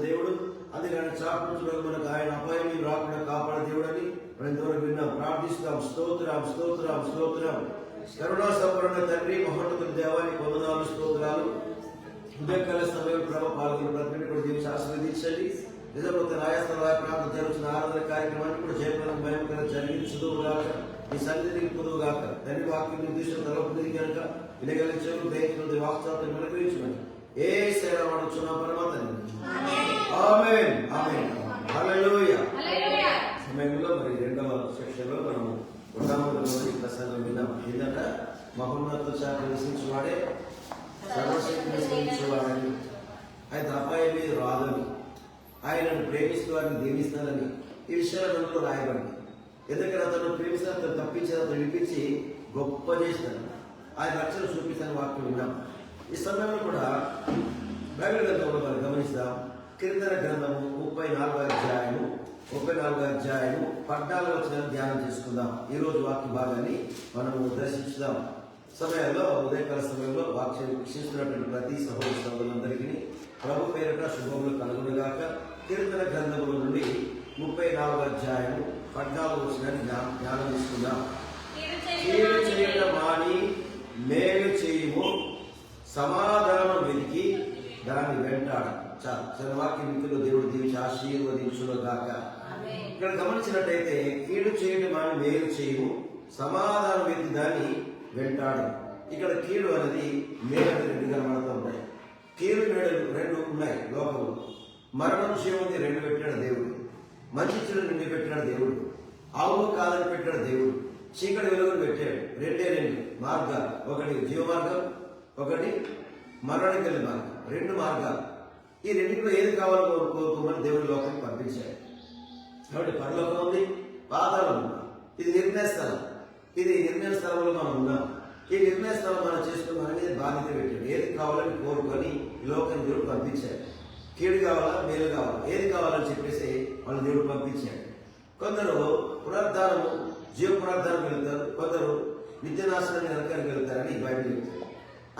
దేవుడు అందుకని చాపించడం మనకు ఆయన అపాయం రాకుండా కాపాడే దేవుడని ఎంతవరకు విన్నాం. ప్రార్థిస్తాం. స్తోత్రం స్తోత్రం స్తోత్రం. కరుణా సంపూర్ణ తండ్రి, మహోన్నతుల దేవానికి వందనాలు స్తోత్రాలు. ఉదయకాల సమయం ప్రభు పాల్గొని ప్రతి కూడా దీన్ని ఆశీర్వదించండి. నిజంగా రాయస్థల ప్రాంతం జరుగుతున్న ఆరాధన కార్యక్రమాన్ని కూడా జయప్రదం భయంకర జరిగించుదువుగాక. ఈ సన్నిధిని పొదువుగాక. తండ్రి వాక్యం నిర్దిష్టం తలపుది కనుక వినగలించు దయచేసి వాక్చాలను వెలుగురించమని యేసు నామమున పరమాత్మ ఆమేన్ ఆమేన్ హల్లెలూయా హల్లెలూయా. సమయంలో మరి రెండవ సెక్షన్లో మనము మొట్టమొదటి ప్రసంగం విన్నాం. ఏంటంటే మహోన్నత శాఖ నివసించువాడే సర్వశక్తిని నివసించువాడని, ఆయన అపాయం మీద రాదని, ఆయనను ప్రేమిస్తూ వారిని దీవిస్తానని ఈ విషయాలలో రాయబడింది. ఎందుకంటే అతను ప్రేమిస్తే అతను తప్పించి అతను వినిపించి గొప్ప చేస్తాను, ఆయన రక్షణ చూపిస్తాను వాక్యం విన్నాం. ఈ సమయంలో కూడా బైబిల్ గ్రంథంలో మనం గమనిస్తాం. కీర్తన గ్రంథము 34వ అధ్యాయము 14వ వచనం ధ్యానం చేసుకుందాం. ఈ రోజు వాక్య భాగాన్ని మనము దర్శించుదాం. సమయంలో ఉదయకాల సమయంలో వాక్యం వీక్షిస్తున్నటువంటి ప్రతి సహోదర సహోదరులందరికీ ప్రభు పేరిట శుభములు కలుగునుగాక. కీర్తన గ్రంథముల నుండి 34వ అధ్యాయము 14వ వచనాన్ని ధ్యానం చేసుకుందాం. కీడు చేయడం మాని మేలు చేయము, సమాధానం వెతికి దాన్ని వెంటాడ. చాలా వాక్య మిత్రులు దేవుడు దీవించి ఆశీర్వదించుగాక. ఇక్కడ గమనించినట్టయితే కీడు చేయడం మాని మేలు చేయము, సమాధానం వెతికి దాన్ని వెంటాడు. ఇక్కడ కీడు అనేది మేడలు రెండు కనబడుతూ ఉంటాయి. కీడు మేడలు రెండు ఉన్నాయి లోకంలో. మరణం జీవం రెండు పెట్టాడు దేవుడు. మంచి చెడు నిండి పెట్టాడు దేవుడు. అవును కాదని పెట్టాడు దేవుడు. చీకటి వెలుగును పెట్టాడు. రెండు మార్గాలు, ఒకటి జీవ మార్గం, ఒకటి మరణానికి వెళ్ళే మార్గం. రెండు మార్గాలు. ఈ రెండింటిలో ఏది కావాలో కోరుకోమని దేవుడి లోకానికి పంపించాడు. కాబట్టి పరలోకం ఉంది, పాతాళం ఉంది. ఇది నిర్ణయ స్థలం. ఇది నిర్ణయ స్థలంలో మనం ఉన్నాం. ఈ నిర్ణయ స్థలం మనం చేసుకుని మన మీద బాధ్యత పెట్టాడు. ఏది కావాలని కోరుకొని ఈ లోకాన్ని దేవుడు పంపించాడు. కీడు కావాలా మేలు కావాలా, ఏది కావాలని చెప్పేసి వాళ్ళు దేవుడు పంపించాడు. కొందరు పునరుద్ధానము జీవ పునరుద్ధానం వెళ్తారు, కొందరు నిత్యనాశనాన్ని నరకానికి వెళ్తారని బైబిల్ చెప్తారు.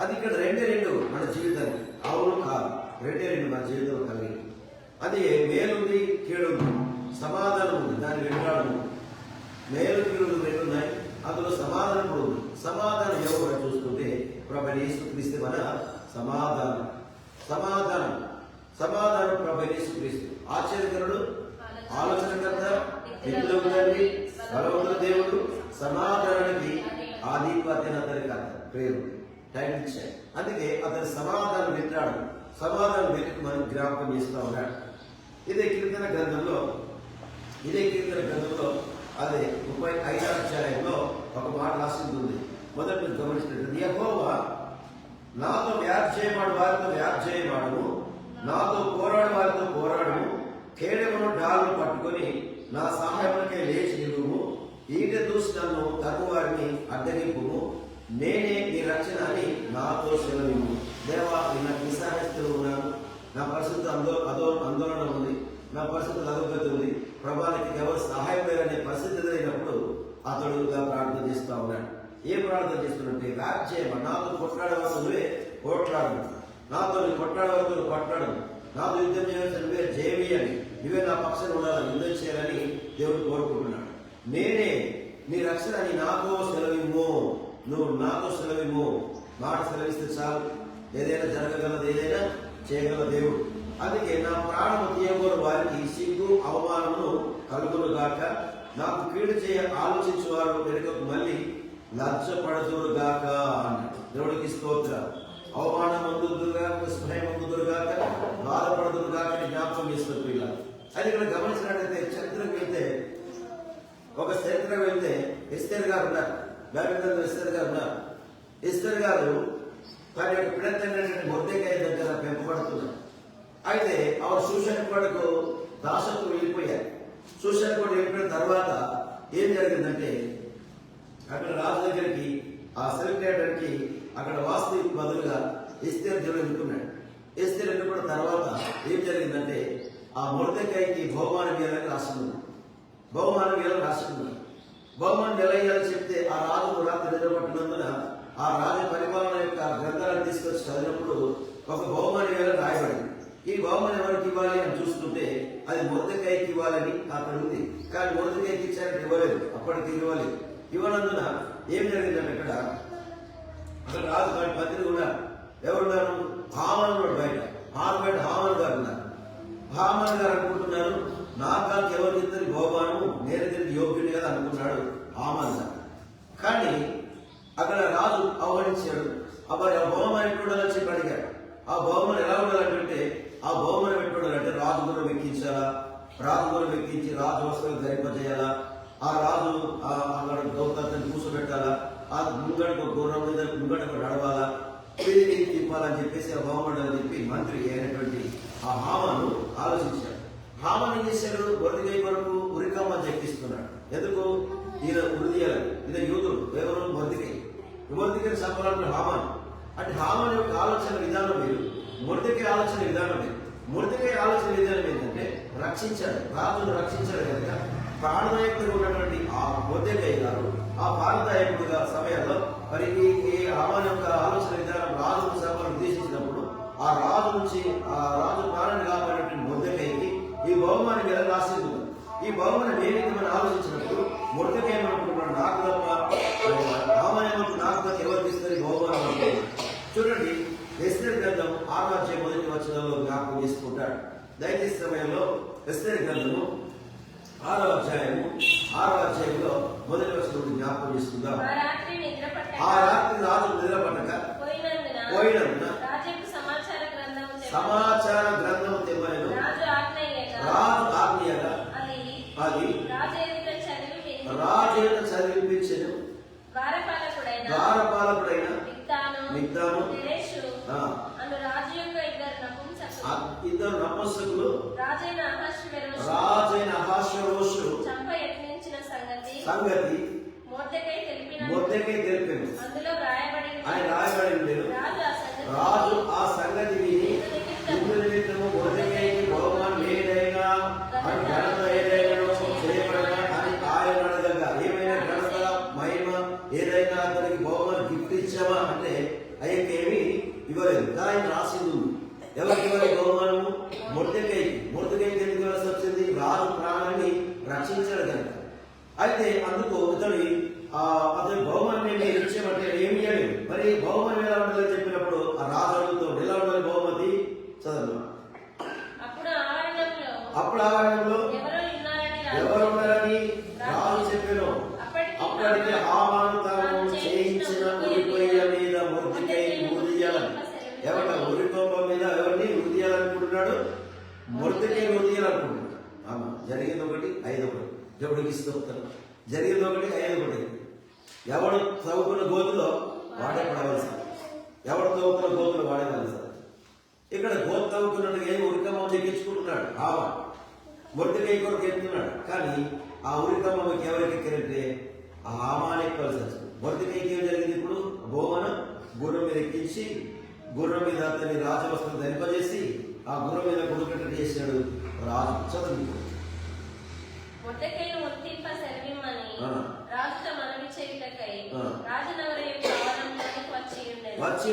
అది ఇక్కడ రెండు మన జీవితానికి. అవును కాదు, రెండు మన జీవితంలో కలిగి. అది మేలుంది, కీడుంది, సమాధానం ఉంది, దాని వెంటాడు. మేలు కీడులు రెండు ఉన్నాయి, అందులో సమాధానం కూడా ఉంది. సమాధానం ఎవరు చూసుకుంటే ప్రభువైన యేసుక్రీస్తు మన సమాధానం. సమాధానం సమాధానం ప్రభువైన యేసుక్రీస్తు. ఆశ్చర్యకరుడు, ఆలోచనకర్త, తండ్రి, బలవంతుల దేవుడు, సమాధానానికి ఆధిపత్యం అతనికి పేరు టైం ఇచ్చాడు. అందుకే అతని సమాధానం వింటాడు. సమాధానం వెతికి మనం జ్ఞాపకం చేస్తూ ఉన్నాడు. ఇదే కీర్తన గ్రంథంలో అదే 35వ అధ్యాయంలో ఒక మాట రాసింది. మొదటి గమనించినట్టు, యెహోవా నాతో వ్యాజ్యమాడు వారితో వ్యాజ్యమాడము, నాతో పోరాడు వారితో పోరాడము, కేడమును డాలను పట్టుకొని నా సహాయములకే లేచి నిలువుము, ఈట దూసి నన్ను తరువారిని అడ్డగింపుము, నేనే నీ రక్షణ అని నాతో సెలవిము. దేవా, నేను నిస్సహాయస్థితిలో ఉన్నాను, నా పరిస్థితి ఆందోళన ఉంది, నా పరిస్థితులు అధోగతి ఉంది, ప్రభానికి ఎవరు సహాయం లేరనే పరిస్థితి ఎదురైనప్పుడు అతడు ఇలా ప్రార్థన చేస్తూ ఉన్నాడు. ఏ ప్రార్థన చేస్తున్నట్టే వ్యాజ్యమ, నాతో కొట్లాడే వరకు నువ్వే పోట్లాడు, నాతో నీ కొట్లాడే వరకు నువ్వు కొట్లాడు, నాతో యుద్ధం చేయాల్సిన నువ్వే జయమేయాలి, నువ్వే నా పక్షాన్ని ఉండాలని యుద్ధం చేయాలని దేవుడు కోరుకుంటున్నాడు. నేనే నీ రక్షణ నీ నాతో సెలవిమ్ము, నువ్వు నాతో సెలవిమ్ము. మాట సెలవిస్తే చాలు, ఏదైనా జరగగలదు, ఏదైనా చేయగల దేవుడు. అందుకే నా ప్రాణము తీయగోరు వారికి సిగ్గు అవమానమును కలుగును గాక, నాకు కీడు చేయ ఆలోచించు వారు వెనుకకు మళ్ళీ లజ్జపడదురు గాక అన్నాడు. దేవుడికి స్తోత్రం. అవమానం అందుదురుగా, స్నేహం అందుదురుగా, బాధపడదురు గాక జ్ఞాపకం చేస్తారు పిల్లలు. అది ఇక్కడ గమనించినట్లయితే చరిత్రకు వెళ్తే, ఒక చరిత్రకు వెళ్తే ఎస్తేర్ గారు ఉన్నారు, బైబిల్ ఎస్తేర్ గారు ఉన్నారు. ఎస్తేర్ గారు తన యొక్క పిడతైనటువంటి మొర్దెకాయ దగ్గర పెంపబడుతున్నారు. అయితే ఆవిడ శూషణకు దాసత్వం వెళ్ళిపోయారు. శూషణకు వెళ్ళిపోయిన తర్వాత ఏం జరిగిందంటే, అక్కడ రాజు దగ్గరికి ఆ సెలబ్రేటర్కి అక్కడ వాస్తు బదులుగా ఎస్తేర్ దేవుడు ఎన్నుకున్నాడు. ఎస్తేర్ ఎన్నుకున్న తర్వాత ఏం జరిగిందంటే, ఆ మొర్దెకాయకి బహుమానం ఇవ్వాలని రాసుకున్నాడు. బహుమానం ఇవ్వాలని రాసుకున్నాడు. బహుమానం ఎలా ఇవ్వాలని చెప్తే ఆ రాజు కూడా తెలియబట్టినందున ఆ రాజు పరిపాలన యొక్క గ్రంథాలను తీసుకొచ్చి చదివినప్పుడు ఒక బహుమానం ఇవ్వాలని రాయబడింది. ఈ బహుమానం ఎవరికి ఇవ్వాలి అని చూస్తుంటే అది మొర్దెకాయకి ఇవ్వాలని అక్కడ ఉంది. కానీ మొర్దెకాయకి ఇచ్చారంటే ఇవ్వలేదు, అప్పటికి ఇవ్వలేదు. ఇవ్వనందున ఏం జరిగిందంటే అక్కడ రాజు గారి మంత్రి ఉన్నారు. ఎవరున్నారు? హామాన్ ఉన్నాడు బయట. హామాన్ గారు ఉన్నారు. హామాన్ గారు అనుకుంటున్నారు, నాకు ఎవరికి ఇద్దరి బహుమానము, నేను దీనికి యోగ్యుని కదా అనుకున్నాడు హామాన్ గారు. కానీ అక్కడ రాజు ఆహ్వానించాడు. అబ్బాయి ఆ బహుమానం ఎట్టుండాలని చెప్పి అడిగాడు. ఆ బహుమానం ఎలా ఉండాలంటే, ఆ బహుమానం ఎట్టుండాలంటే రాజు గురం ఎక్కించాలా, రాజు గురం ఎక్కించి రాజు వస్త్రం ధరింపజేయాలా, ఆ రాజు అక్కడ గౌతని కూర్చోబెట్టాలా, ఆ ముంగడికి గుర్రం మీద ముంగడికి నడవాలా, తిప్పాలని చెప్పేసి ఆ బహుమానం చెప్పి మంత్రి అయినటువంటి ఆ హామాను ఆలోచించాడు. హామాన్ ఏం చేశాడు? మొర్దెకాయ కొరకు ఉరికమ్మని చెప్పిస్తున్నాడు. ఎందుకు? ఈయన ఉరిదీయాలి, ఈయన యూదుడు. ఎవరు? మొర్దెకాయని చంపాలంటే హామాన్. అంటే హామాన్ యొక్క ఆలోచన విధానం వేరు, మొర్దెకాయ ఆలోచన విధానం వేరు. మొర్దెకాయ ఆలోచన విధానం ఏంటంటే రక్షించాడు, రాజును రక్షించాడు కనుక ప్రాణదాయకుడిగా ఉన్నటువంటి ఆ మొర్దెకాయ గారు ఆ ప్రాణదాయకుడిగా సమయంలో మరి ఈ హామాన్ యొక్క ఆలోచన విధానం రాజును సభను ఉద్దేశించినప్పుడు ఆ రాజు నుంచి ఆ రాజు ప్రాణాన్ని కాపాడినటువంటి మొర్దెకాయకి ఈ బహుమానం ఎలా రాసింది. ఈ బహుమానం ఏదైతే మనం ఆలోచించినప్పుడు మొర్దెకాయ ఏమనుకుంటున్నాడు, నాకు తప్ప హామాన్ ఏమనుకుంటు నాకు తప్ప ఎవరికి ఇస్తారు ఈ బహుమానం అంటే. చూడండి, ఎస్తేర్ గ్రంథం 6వ అధ్యాయం 1వ వచనంలో జ్ఞాపకం చేసుకుంటాడు. దయచేసి సమయంలో ఎస్తేర్ గ్రంథము 6వ అధ్యాయంలో 1వ వచనం జ్ఞాపకం చేసుకుందాం. ఆ రాత్రి రాజు నిద్రపట్టక పోయినందున సమాచార గ్రంథం తెమ్మనెను. రాజు ఆజ్ఞగా అది రాజు చదివించెను. ద్వారపాలకుడైన మిగ్దాను ఇద్దరు నపుంసకులు రాజైన అహష్వేరోషు సంగతి మొర్దెకాయ తెలిపాను. ఆయన రాయబడి రాజు ఆ సంగతి విని ఇందు నిమిత్తము మొర్దెకాయకి బహుమానం ఏదైనా అని ఘనత ఏదైనా చేయబడగా అని ఆయన అడగగా, ఏమైనా ఘనత మహిమ ఏదైనా అతనికి బహుమానం గిఫ్ట్ ఇచ్చామా అంటే అయ్యకేమి ఇవ్వలేదు. ఆయన రాసింది ఎవరికి ఇవ్వాలి బహుమానము? మొర్దెకాయకి. మొర్దెకాయకి ఎందుకు ఇవ్వాల్సి వచ్చింది? రాజు ప్రాణాన్ని రక్షించాడు కనుక. అయితే అందుకు అతని బహుమానం నేను ఇచ్చామంటే ఏమి ఇవ్వలేదు. మరి బహుమానం ఎలా ఉండాలని చెప్పినప్పుడు ఆ రాజు అడుగుతాడు, ఎలా ఉండాలి బహుమతి? చదువు. అప్పుడు ఆవరణంలో ఎవరు ఉన్నారని రాజు చెప్పాను. అప్పటికే హామాను తాను చేయించిన ఉరికొయ్య మీద మొర్దెకాయని ఉరిదీయాలని, ఎవరి ఉరికొమ్మ మీద ఎవరిని ఉరిదీయాలనుకుంటున్నాడు? మొర్దెకాయని ఉరిదీయాలనుకుంటున్నాడు. ఆమా జరిగింది ఒకటి, 5 దేవుడికి స్తోత్రం. జరిగింది ఒకటి, 5. ఎవడు తవ్వుకున్న గోతులో వాడే పడవలసి, ఎవడు తవ్వుకున్న గోతులు వాడే వలస. ఇక్కడ గోతు తవ్వుకున్నట్టుగా ఏమి ఉరికమ్మ ఎక్కించుకుంటున్నాడు ఆవా, మొర్దెకాయ కొరకు ఎత్తున్నాడు. కానీ ఆ ఉరికమ్మకి ఎవరికి ఎక్కారంటే ఆ హామాన్ ఎక్కవలసి వచ్చింది. మొర్దెకాయకి ఏం జరిగింది? ఇప్పుడు బహుమానం గుర్రం మీద ఎక్కించి గుర్రం మీద అతన్ని రాజవస్త్రం ధరింపజేసి ఆ గుర్రం మీద కొడుకట్టు చేశాడు రాజు. చదువు. వచ్చి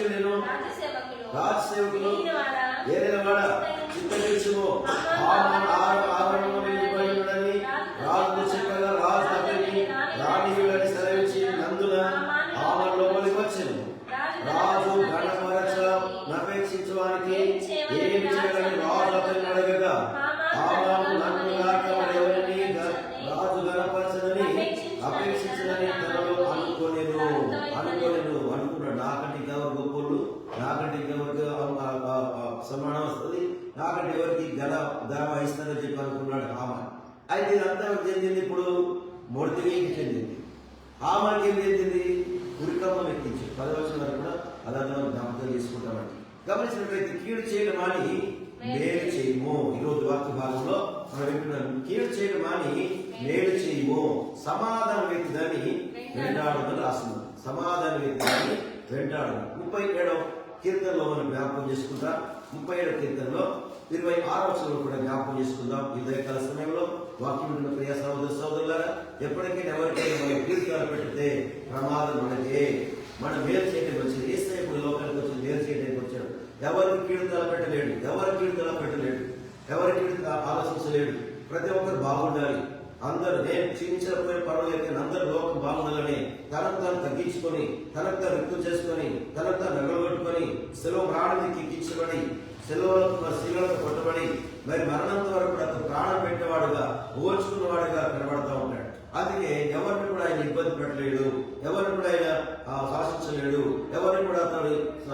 రాజసేవకులు ఏదైనా వాడ చిత్తగించుము ఆవరణము రాజు చెప్పగా రాజు అతన్ని రాణి అపేక్షించదని తనలో అనుకున్నాడు. నాకంటే ఇంకెవరు గొప్పలు, నాకంటే ఇంకెవరికి సన్మానం వస్తుంది, నాకంటే ఎవరికి ధర వహిస్తుందని చెప్పి అనుకున్నాడు హామాన్. అయితే ఇదంతా చెందింది ఇప్పుడు మొర్దెకైకి చెందింది. హామాన్కి ఏం చెందింది? ఉరికమ్మం ఎక్కించి 10 వచనం వరకు కూడా అదంతా మనం జ్ఞాపకం చేసుకుంటామండి. గమనించినట్లయితే కీడు చేయడం అని మేలు చేయము. ఈరోజు వాక్య భాగంలో మనం వింటున్నాం, కీడు చేయడం అని మేలు చేయము, సమాధానం వ్యక్తిదాన్ని వెంటాడదని రాస్తుంది. సమాధానం వ్యక్తిదాన్ని వెంటాడదు. 37వ కీర్తనలో మనం జ్ఞాపకం చేసుకుంటాం. 37వ కీర్తనలో 26వ వచనంలో కూడా జ్ఞాపకం చేసుకుందాం. ఈ ఉదయకాల సమయంలో వాక్యం వింటున్న ప్రియ సహోదర సహోదరులారా, ఎప్పటికైనా ఎవరికైనా మనం కీర్తనలు పెడితే ప్రమాదం మనకే. మనం మేలు చేయడం వచ్చింది. యేసయ్య ఇప్పుడు లోకానికి వచ్చి మేలు చేయడానికి వచ్చాడు. ఎవరికి కీర్తన పెట్టలేడు, ఎవరికి ఆలోచించలేడు. ప్రతి ఒక్కరు బాగుండాలి. అందరూ నేను క్షీణించకపోయిన పర్వాలేదు కానీ అందరూ లోకం బాగుండాలని తనకు తాను తగ్గించుకొని, తనకు తాను రిక్తం చేసుకొని, తనకు తాను నిలబెట్టుకొని, సెలవు ప్రాణానికి ఎక్కించబడి, శిలువలకు కొట్టబడి, మరి మరణంత వరకు కూడా అతను ప్రాణం పెట్టేవాడుగా, ఓర్చుకున్నవాడుగా కనబడతా ఉంటాడు. అందుకే ఎవరిని కూడా ఆయన ఇబ్బంది పెట్టలేడు, ఎవరిని కూడా ఆయన శాసించలేడు, ఎవరిని కూడా అతను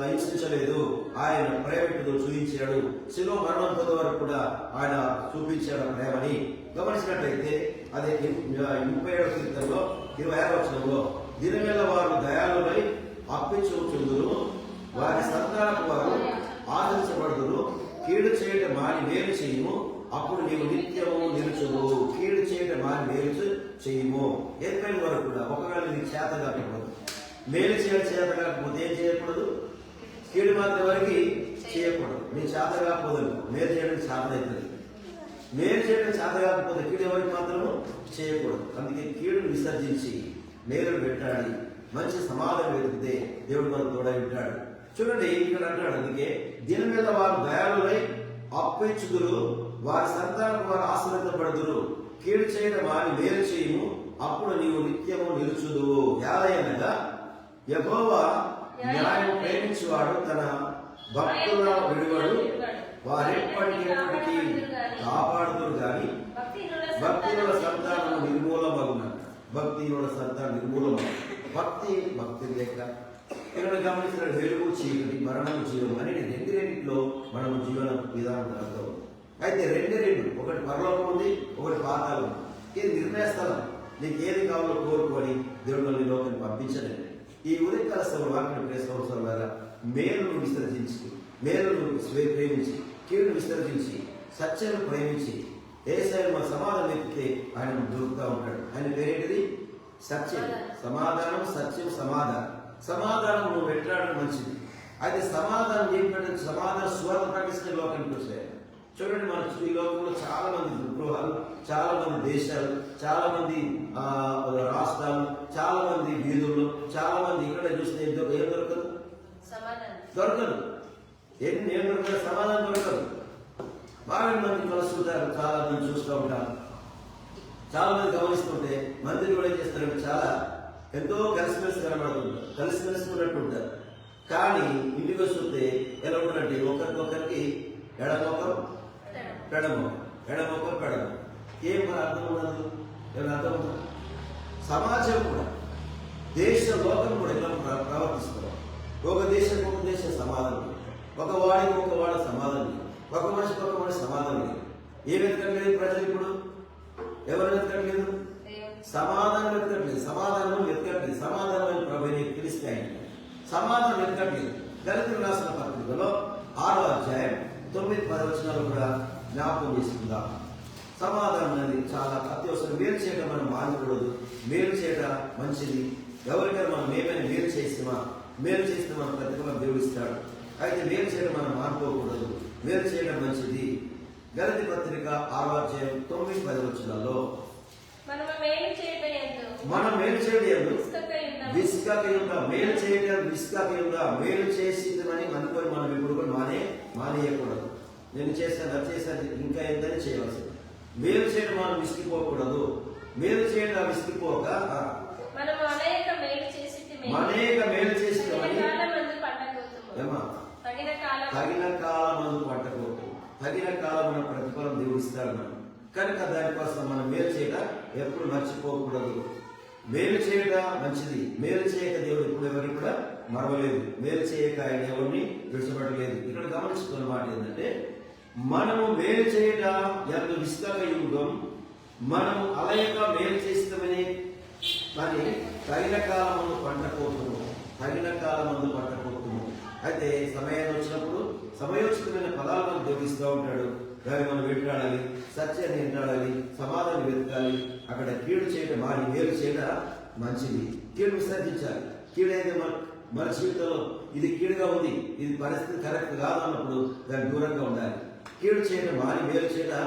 హింసించలేదు. ఆయన ప్రేమను చూపించాడు. శిలువ మరణం పొందే వరకు కూడా ఆయన చూపించాడు ప్రేమని. గమనించినట్లయితే అదే 37వ కీర్తనలో 26వ వచనంలో, దినవేళ వారు దయాళులై అప్పించుచుందురు, వారి సంతానపు వారు ఆదరించబడుదురు. కీడు చేయడం మాని మేలు చేయము, అప్పుడు నీవు నిత్యము నిలుచుము. కీడు చేయడం మాని మేలు చేయము. ఏదైనా వరకు కూడా ఒకవేళ నీకు చేత కాకపోదు, మేలు చేయడం చేత కాకపోతే ఏం చేయకూడదు? కీడు మాత్రం వరకు చేయకూడదు. నీ చేత కాకపోదు, మేలు చేయడం చేత అవుతుంది. మేలు చేయడం చేత కాకపోతే కీడు ఎవరికి మాత్రము చేయకూడదు. అందుకే కీడును విసర్జించి మేలును వెంటాడి మంచి సమాధానం వెతికితే దేవుడు మనకు తోడై ఉంటాడు. చూడండి ఇక్కడ అంటాడు, అందుకే దీని మీద వారు దయాళులై అప్పించుదురు, వారి సంతానం వారు ఆశ్రయించబడుదురు. కీడు చేయడం వారి మేలు చేయము, అప్పుడు నీవు నిత్యము నిలుచుదువు. యాదైనగా యెహోవా న్యాయం ప్రేమించువాడు, తన భక్తుల విడువడు, వారెప్పటికీ కాపాడుతురు గాని భక్తినుల సంతానం నిర్మూలమగున. భక్తినుల సంతానం నిర్మూలమగు. భక్తి లేక ఇక్కడ గమనించిన వెలుగు చీకటి, మరణం జీవం అని రెండింటిలో మనం జీవన విధానం జరుగుతాం. అయితే రెండు ఒకటి పరలోకం ఉంది, ఒకటి పాతాళం ఉంది. ఇది నిర్ణయ స్థలం. నీకు ఏది కావాలో కోరుకొని దేవుడు నీ లోకాన్ని పంపించలేదు. ఈ ఉదయకాల సభ వాక్యం సంవత్సరం ద్వారా మేలును విసర్జించి, మేలును ప్రేమించి, కీడును విసర్జించి, సత్యాన్ని ప్రేమించి, యేసయ్య మన సమాధానం ఎక్కితే ఆయన దొరుకుతూ ఉంటాడు. ఆయన పేరేంటిది? సత్యం, సమాధానం, సత్యం, సమాధానం. సమాధానం నువ్వు వెంటాడడం మంచిది. అయితే సమాధానం ఏంటంటే సమాధానం స్వార్థ ప్రకటిస్తే లోకానికి వచ్చాయి. చూడండి, మన ఈ లోకంలో చాలా మంది గృహాలు, చాలా మంది దేశాలు, చాలా మంది రాష్ట్రాలు, చాలా మంది వీధుల్లో, చాలా మంది ఇక్కడ చూస్తే ఏం దొరకదు? దొరకదు. ఏం దొరకదు? సమాధానం దొరకదు. బాగా మంది కలుస్తుంటారు, చాలా మంది చూస్తూ ఉంటారు. చాలా మంది గమనిస్తుంటే మందిని కూడా ఏం చేస్తారంటే చాలా ఎంతో కలిసిమెలిసి కనబడుతుంటారు, కలిసిమెలిసి ఉన్నట్టు ఉంటారు. కానీ ఇంటికి వస్తుంటే ఎలా ఉంటారంటే ఒకరికొకరికి ఎడమొకరు పెడమొకరు. ఏం మన అర్థం ఉండదు. ఏమైనా అర్థం ఉండదు. సమాజం కూడా, లోకం కూడా ఎలా ప్రవర్తిస్తారు. ఒక దేశం సమాధానం, ఒక వాడి సమాధానం, ఒక మనిషి సమాధానం లేదు. ఏం వెతకట్లేదు ప్రజలు ఇప్పుడు? ఎవరు వెతకట్లేదు? సమాధానం వెతకట్లేదు. సమాధానం ప్రభుని పిలిస్తే ఆయన సమాధానం వెతకట్లేదు. దళితులు రాసిన పత్రికలో 6వ అధ్యాయం 9-10 వచనాలు కూడా జ్ఞాపకం చేసుకుందాం. సమాధానం అనేది చాలా అత్యవసరం. మేలు చేయడం మనం మానకూడదు. మేలు చేయడం మంచిది. ఎవరికైనా మనం ఏమైనా మేలు చేస్తే మన ప్రతిఫలం దేవుడు ఇస్తాడు. అయితే మేలు చేయడం మనం మానుకోకూడదు. మేలు చేయడం మంచిది. గలతీ పత్రిక 6వ అధ్యాయం 9-10 వచనాల్లో మనం మేలు చేయడం విసుకయుందా, మేలు చేయడం విసుకయుందా. మేలు చేసిందని అనుకొని మనం ఇప్పుడు కూడా మానేయకూడదు. నేను చేశాను, అది చేశాను, ఇంకా ఎంతని చేయవలసింది. మేలు చేయడం మనం విసిగిపోకూడదు. మేలు చేయడం విసిగిపోక అనేక మేలు చేసి తగిన కాలం పట్టకూడదు. తగిన కాలం ప్రతిఫలం దేవుడు ఇస్తాడు మనం. కనుక దానికోసం మనం మేలు చేయడం ఎప్పుడు మర్చిపోకూడదు. మేలు చేయట మంచిది. మేలు చేయక దేవుడు ఇప్పుడు ఎవరికి కూడా మరవలేదు. మేలు చేయక ఆయన ఎవరిని విడిచిపెట్టలేదు. ఇక్కడ గమనించుకున్న మాట ఏంటంటే, మనము మేలు చేయట ఎంత విస్తరయుగం, మనము అలయక మేలు చేస్తామని కానీ తగిన కాలమందు పంటపోతుము, తగిన కాలమందు పంటపోతుము. అయితే సమయాన్ని వచ్చినప్పుడు సమయోచితమైన పదాలు మనం దేవుడిస్తూ ఉంటాడు. దాన్ని మనం వెంటాడాలి, సత్యాన్ని వెంటాడాలి, సమాధానం వెతకాలి. అక్కడ కీడు చేయడం మాని మేలు చేయడం మంచిది. కీడు విసర్జించాలి. కీడైతే మన జీవితంలో ఇది కీడుగా ఉంది, ఇది పరిస్థితి కరెక్ట్ కాదు అన్నప్పుడు దానికి దూరంగా ఉండాలి. కీడు చేయడం మాని మేలు చేయడం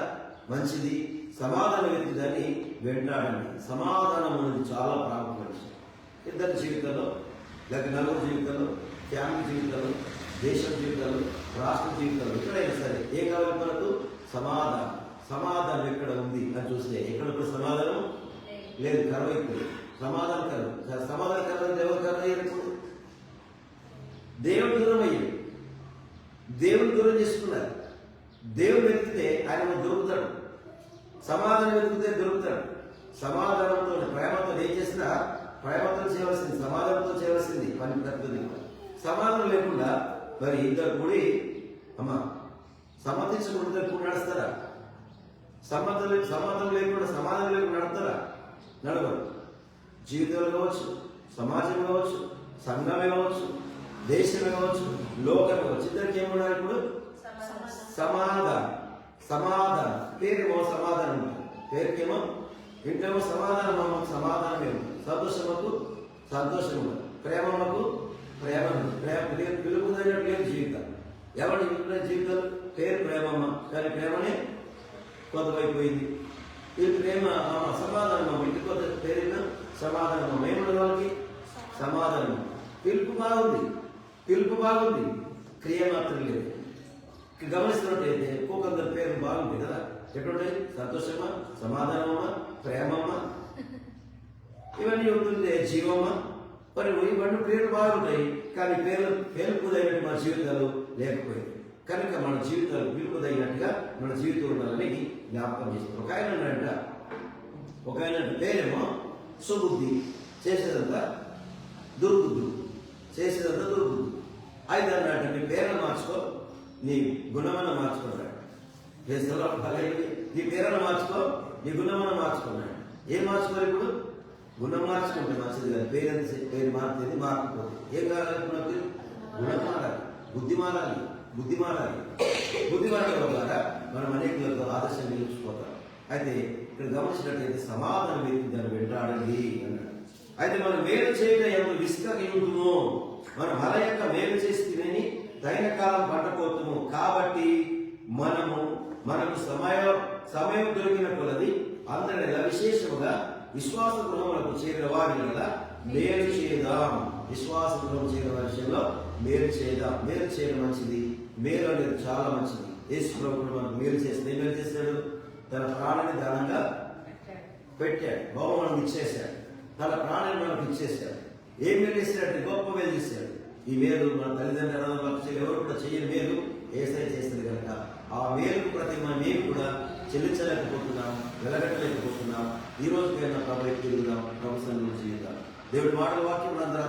మంచిది. సమాధానం వెతుకుదని వెంటాడండి. సమాధానం అనేది చాలా ప్రాముఖ్యమైన విషయం. ఇద్దరి జీవితంలో, లేక నలుగురు జీవితంలో, ఫ్యామిలీ జీవితంలో, దేశం జీవితాలు, రాష్ట్ర జీవితాలు, ఎక్కడైనా సరే ఏ కావాలి మనకు? సమాధానం. సమాధానం ఎక్కడ ఉంది అని చూస్తే ఎక్కడ కూడా సమాధానం లేదు, కరువు అయిపోయింది. సమాధానం కరువు. సమాధానం కరువు ఎవరు కరువు అయ్యారు? ఇప్పుడు దేవుడు దూరం అయ్యాడు. దేవుడు దూరం చేసుకున్నారు. దేవుడు వెతికితే ఆయన దొరుకుతాడు. సమాధానం వెతికితే దొరుకుతాడు. సమాధానంతో ప్రేమతో ఏం చేసినా ప్రేమతో చేయవలసింది, సమాధానంతో చేయవలసింది పని ప్రతిపది. సమాధానం లేకుండా మరి ఇద్దరు కూడి సమ్మతించకుండా కూడి నడుస్తారా? సమ్మతం లేకుండా సమాధానం లేకుండా నడుస్తారా? నడవరు. జీవితంలో కావచ్చు, సమాజం కావచ్చు, సంఘమే కావచ్చు, దేశమే కావచ్చు, లోకమే కావచ్చు. ఇద్దరికి ఏముండాలి? ఇప్పుడు సమాధానం. సమాధానం పేరేమో సమాధానం ఉంటుంది. పేరుకేమో ఇంటేమో సమాధానం, సమాధానమే ఉంటుంది. సంతోషముకు సంతోషం ఉంటుంది. ప్రేమకు ప్రేమ పిలుపుదైనట్టు లేదు జీవితం. ఎవరి జీవితం పేరు ప్రేమమ్మ, కానీ ప్రేమనే కొత్తమైపోయింది. ఇది ప్రేమ సమాధానం. ఇంటి కొత్త పేరున సమాధానం. ఏముంది వాళ్ళకి? సమాధానం. పిలుపు బాగుంది, క్రియ మాత్రం లేదు. గమనిస్తున్నట్టయితే ఒక్కొక్కరి పేరు బాగుంది కదా. ఎటువంటి సంతోషమా, సమాధానమా, ప్రేమమ్మ, ఇవన్నీ ఉంటుంది. జీవమ్మ, మరి ఇవన్నీ పేర్లు బాగుంటాయి, కానీ పేలుపుదైనట్టు మన జీవితాలు లేకపోయింది. కనుక మన జీవితాలు పిలుపుదైనట్టుగా మన జీవితం ఉండాలని జ్ఞాపకం చేస్తారు. ఒక ఆయన పేరేమో సుబుద్ధి, చేసేదంతా దుర్బుద్ధుడు. అయితే అన్నట్టు నీ పేరును మార్చుకో, నీ గుణమన్న మార్చుకున్నాడు. నీ పేరును మార్చుకో, నీ గుణమన్న మార్చుకున్నాడు. ఏం మార్చుకోవాలి? ఇప్పుడు గుణం మార్చుకుంటే మంచిది కాదు. పేరు మారుతుంది, మారకపోతే ఏం కావాలి? గుణం మారాలి, బుద్ధి మారాలి. బుద్ధి మారడం ద్వారా మనం అనేకులకు ఆదర్శం నిలిచిపోతాం. అయితే ఇక్కడ గమనించినట్లయితే సమాధానం వ్యక్తి దాన్ని వెంటాడండి అన్నాడు. అయితే మనం మేలు చేయడం ఎంత విస్తరించుము, మనం అల యొక్క మేలు చేసి తినని తగిన కాలం పంటపోతాము. కాబట్టి మనకు సమయం దొరికిన కొలది అందరి విశేషముగా విశ్వాస గృహములకు చేరిన వారి మేలు చేద్దాం. విశ్వాస గృహం చేరిన వారి విషయంలో మేలు చేద్దాం. మేలు చేయడం మంచిది. మేలు అనేది చాలా మంచిది. యేసు ప్రభువు మనకు మేలు చేస్తే ఏం మేలు చేశాడు? తన ప్రాణాన్ని దానంగా పెట్టాడు, బహుమానం ఇచ్చేశాడు. తన ప్రాణాన్ని మనకు ఇచ్చేశాడు. ఏం మేలు చేశాడంటే గొప్ప మేలు చేశాడు. ఈ మేలు మన తల్లిదండ్రులు ఎవరు కూడా చేయని మేలు యేసయ్య చేస్తుంది కనుక ఆ మేలుకు ప్రతి మేము కూడా చెల్లించలేకపోతున్నాం, వెలగట్టలేకపోతున్నాం. ఈ రోజు పేరున ప్రభు తిరుగుదాం, ప్రభు సన్నిధిలో జీవితాం. దేవుడి మాటల వాక్యం అందరూ